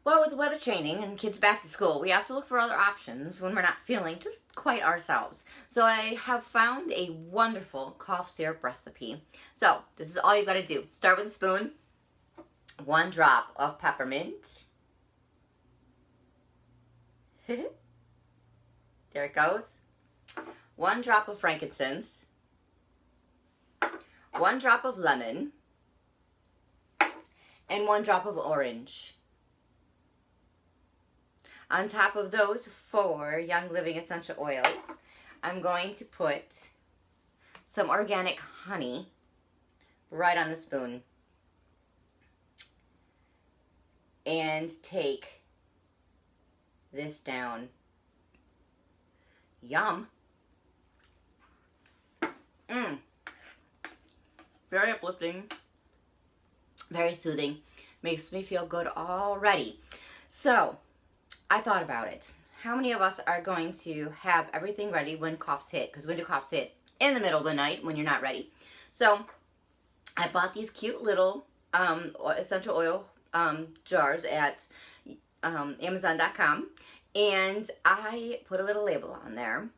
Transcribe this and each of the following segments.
Well, with the weather changing and kids back to school, we have to look for other options when we're not feeling just quite ourselves. So I have found a wonderful cough syrup recipe. So this is all you've got to do. Start with a spoon, 1 drop of peppermint. There it goes. 1 drop of frankincense, 1 drop of lemon, and 1 drop of orange. On top of those 4 Young Living essential oils, I'm going to put some organic honey right on the spoon and take this down. Yum. Very uplifting, very soothing, makes me feel good already. So I thought about it. How many of us are going to have everything ready when coughs hit? Because when do coughs hit? In the middle of the night when you're not ready. So I bought these cute little essential oil jars at Amazon.com, and I put a little label on there.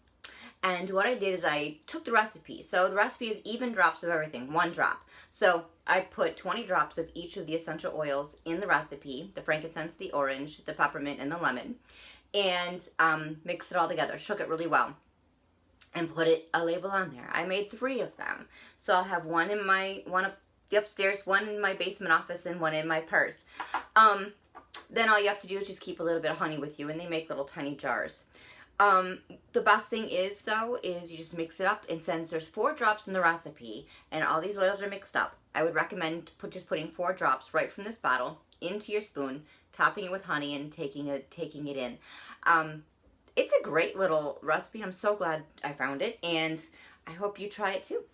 And what I did is I took the recipe. So the recipe is even drops of everything, 1 drop. So I put 20 drops of each of the essential oils in the recipe, the frankincense, the orange, the peppermint, and the lemon, and mixed it all together, shook it really well, and put a label on there. I made 3 of them. So I'll have one up the upstairs, one in my basement office, and one in my purse. Then all you have to do is just keep a little bit of honey with you, and they make little tiny jars. The best thing is, though, is you just mix it up, and since there's 4 drops in the recipe and all these oils are mixed up, I would recommend just putting 4 drops right from this bottle into your spoon, topping it with honey, and taking it in. It's a great little recipe. I'm so glad I found it, and I hope you try it too.